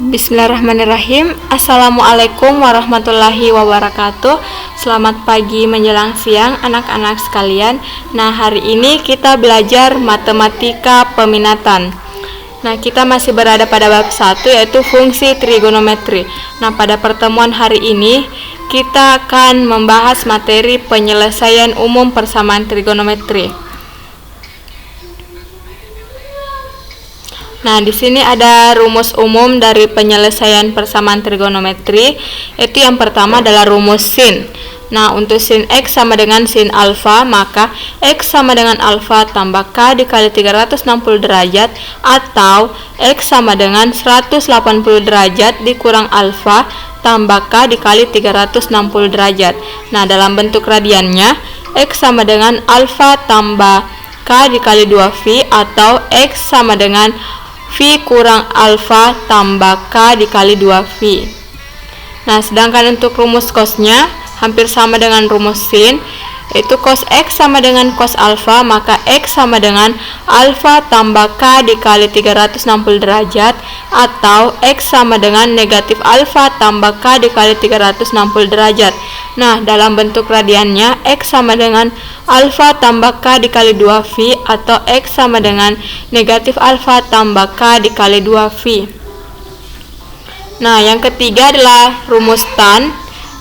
Bismillahirrahmanirrahim. Assalamualaikum warahmatullahi wabarakatuh. Selamat pagi menjelang siang anak-anak sekalian. Nah, hari ini kita belajar matematika peminatan. Nah, kita masih berada pada bab 1 yaitu fungsi trigonometri. Nah, pada pertemuan hari ini kita akan membahas materi penyelesaian umum persamaan trigonometri. Nah, di sini ada rumus umum dari penyelesaian persamaan trigonometri. Itu yang pertama adalah rumus sin. Nah, untuk sin X sama dengan sin alfa, maka X sama dengan alfa tambah K dikali 360 derajat atau X sama dengan 180 derajat dikurang alfa tambah K dikali 360 derajat. Nah, dalam bentuk radiannya, X sama dengan alfa tambah K dikali 2V atau X sama dengan V kurang alfa tambah K dikali 2V. Nah, sedangkan untuk rumus cosnya hampir sama dengan rumus sin, yaitu cos X sama dengan cos alfa, maka X sama dengan alfa tambah K dikali 360 derajat atau X sama dengan negatif alfa tambah K dikali 360 derajat. Nah, dalam bentuk radiannya X sama dengan alfa tambah K dikali 2V atau X sama dengan negatif alfa tambah K dikali 2V. Nah, yang ketiga adalah rumus tan.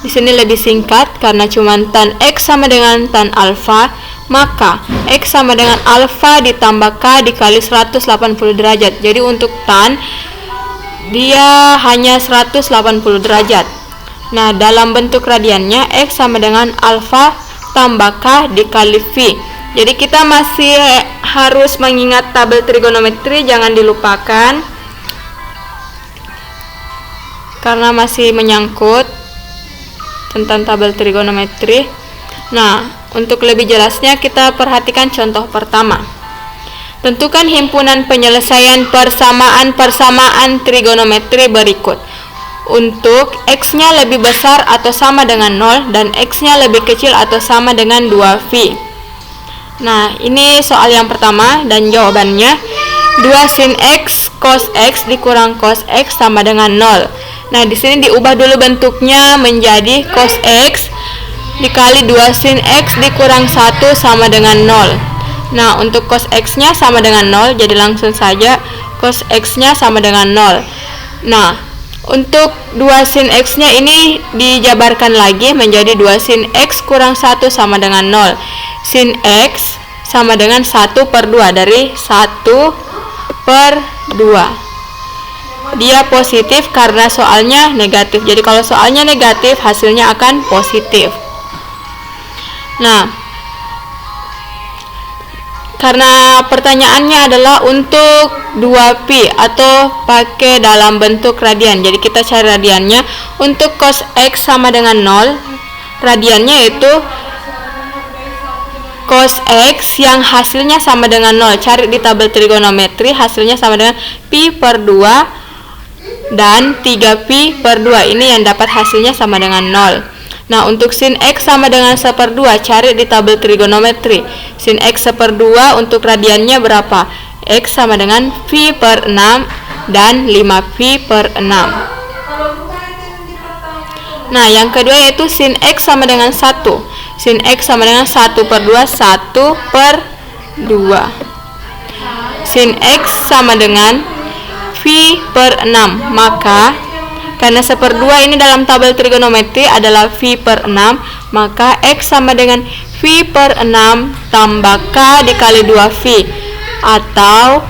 Di sini lebih singkat karena cuma tan X sama dengan tan alfa, maka X sama dengan alfa ditambah K dikali 180 derajat. Jadi untuk tan dia hanya 180 derajat. Nah, dalam bentuk radiannya X sama dengan alfa tambah K dikali V. Jadi kita masih harus mengingat tabel trigonometri, jangan dilupakan karena masih menyangkut tentang tabel trigonometri. Nah, untuk lebih jelasnya kita perhatikan contoh pertama. Tentukan himpunan penyelesaian persamaan trigonometri berikut. Untuk X-nya lebih besar atau sama dengan 0 dan X-nya lebih kecil atau sama dengan 2V. Nah, ini soal yang pertama dan jawabannya 2 sin X cos X dikurang cos X sama dengan 0. Nah, di sini diubah dulu bentuknya menjadi cos X dikali 2 sin X dikurang 1 sama dengan 0. Nah, untuk cos X-nya sama dengan 0, jadi langsung saja cos X-nya sama dengan 0. Nah, untuk 2 sin X-nya ini dijabarkan lagi menjadi 2 sin X kurang 1 sama dengan 0. Sin X sama dengan 1/2 dari 1/2. Dia positif karena soalnya negatif. Jadi kalau soalnya negatif, hasilnya akan positif. Nah, karena pertanyaannya adalah untuk 2pi atau pakai dalam bentuk radian. Jadi kita cari radiannya. Untuk cos X sama dengan 0, radiannya itu cos X yang hasilnya sama dengan 0. Cari di tabel trigonometri, hasilnya sama dengan pi/2 dan 3pi/2. Ini yang dapat hasilnya sama dengan 0. Nah, untuk sin X sama dengan 1/2, cari di tabel trigonometri. Sin X 1/2 untuk radiannya berapa? X sama dengan V/6 dan 5pi/6. Nah, yang kedua yaitu sin X sama dengan 1. Sin X sama dengan 1/2, 1/2. Sin X sama dengan V/6, maka karena 1/2 ini dalam tabel trigonometri adalah V/6, maka X sama dengan V/6 tambah K dikali 2V atau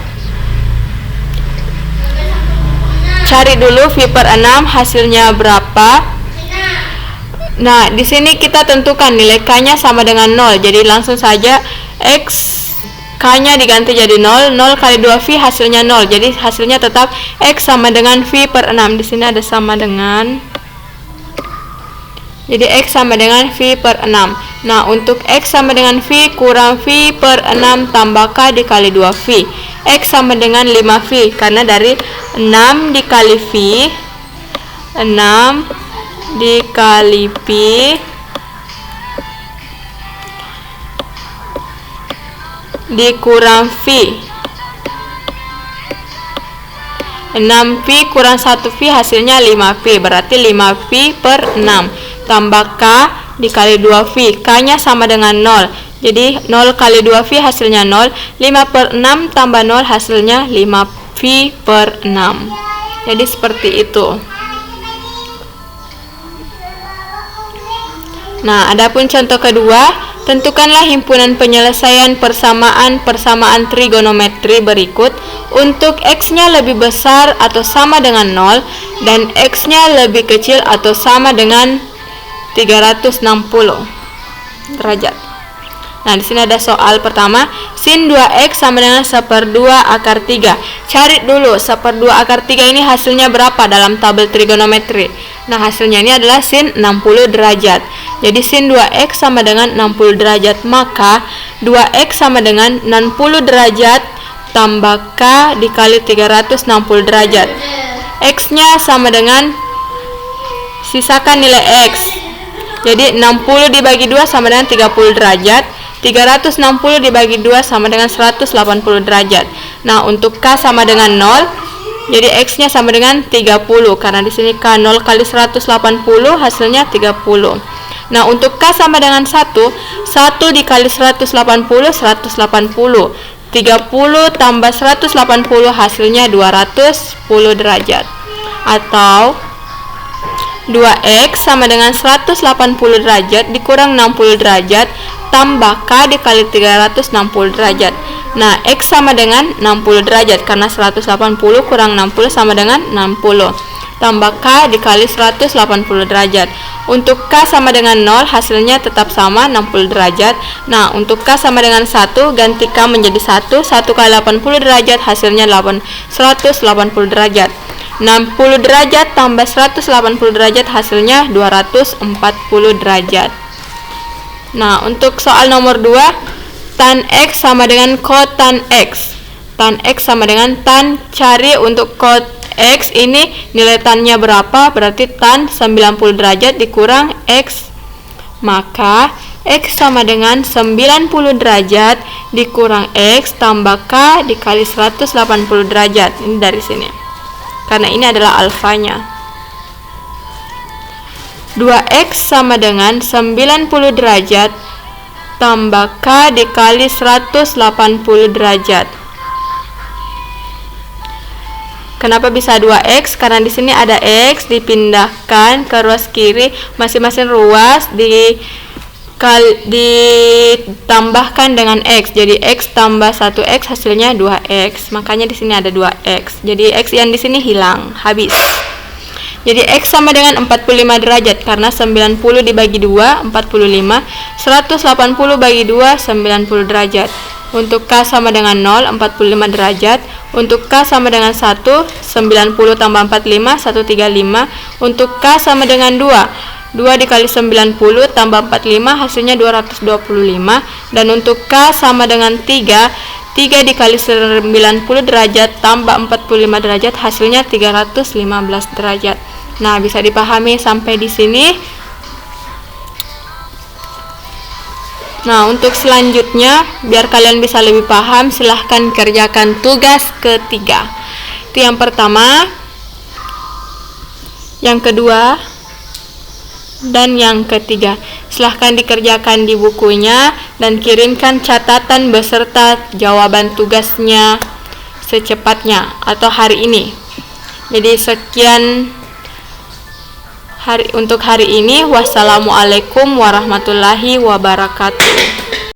cari dulu V/6 hasilnya berapa. Nah, di sini kita tentukan nilai K-nya sama dengan 0. Jadi langsung saja X K-nya diganti jadi 0, 0 kali 2V hasilnya 0. Jadi hasilnya tetap X sama dengan V/6. Di sini ada sama dengan. Jadi X sama dengan V/6. Nah, untuk X sama dengan V kurang V/6 tambah K dikali 2V. X sama dengan 5V karena dari 6 dikali V, 6 dikali Pi dikurang V 6V kurang 1V hasilnya 5V, berarti 5V per 6. Tambah K dikali 2V, K-nya sama dengan 0. Jadi 0 kali 2V hasilnya 0. 5 per 6 tambah 0 hasilnya 5V per 6. Jadi seperti itu. Nah, adapun contoh kedua, tentukanlah himpunan penyelesaian persamaan trigonometri berikut untuk X-nya lebih besar atau sama dengan 0 dan X-nya lebih kecil atau sama dengan 360 derajat. Nah, di sini ada soal pertama, sin 2x sama dengan 1/2 akar 3. Cari dulu 1/2 akar 3 ini hasilnya berapa dalam tabel trigonometri. Nah, hasilnya ini adalah sin 60 derajat. Jadi sin 2x sama dengan 60 derajat, maka 2x sama dengan 60 derajat tambah k dikali 360 derajat. X-nya sama dengan, sisakan nilai x. Jadi 60 dibagi 2 sama dengan 30 derajat. 360 dibagi 2 sama dengan 180 derajat. Nah, untuk K sama dengan 0, jadi X-nya sama dengan 30, karena di sini K 0 kali 180 hasilnya 30. Nah, untuk K sama dengan 1 dikali 180, 180. 30 tambah 180 hasilnya 210 derajat. Atau 2X sama dengan 180 derajat dikurang 60 derajat tambah K dikali 360 derajat. Nah, X sama dengan 60 derajat karena 180 kurang 60 sama dengan 60. Tambah K dikali 180 derajat. Untuk K sama dengan 0 hasilnya tetap sama 60 derajat. Nah, untuk K sama dengan 1 ganti K menjadi 1. 1 kali 80 derajat hasilnya 180 derajat. 60 derajat tambah 180 derajat hasilnya 240 derajat. Nah, untuk soal nomor 2, tan X sama dengan kotan X. Tan X sama dengan tan, cari untuk kot X ini nilai tannya berapa, berarti tan 90 derajat dikurang X. Maka X sama dengan 90 derajat dikurang X tambah K dikali 180 derajat. Ini dari sini, karena ini adalah alfanya. 2X sama dengan 90 derajat tambah K dikali 180 derajat. Kenapa bisa 2X? Karena di sini ada X dipindahkan ke ruas kiri, masing-masing ruas ditambahkan dengan X. Jadi X tambah 1X hasilnya 2X. Makanya di sini ada 2X. Jadi X yang di sini hilang, habis. Jadi X sama dengan 45 derajat karena 90 dibagi 2 45, 180 bagi 2 90 derajat. Untuk K sama dengan 0 45 derajat. Untuk K sama dengan 1 90 tambah 45 135. Untuk K sama dengan 2 dikali 90 tambah 45 hasilnya 225. Dan untuk K sama dengan 3 dikali 90 derajat tambah 45 derajat hasilnya 315 derajat. Nah, bisa dipahami sampai di sini. Nah, untuk selanjutnya, biar kalian bisa lebih paham, silahkan kerjakan tugas ketiga. Itu yang pertama, yang kedua, dan yang ketiga. Silahkan dikerjakan di bukunya dan kirimkan catatan beserta jawaban tugasnya secepatnya atau hari ini. Jadi sekian untuk hari ini. Wassalamualaikum warahmatullahi wabarakatuh.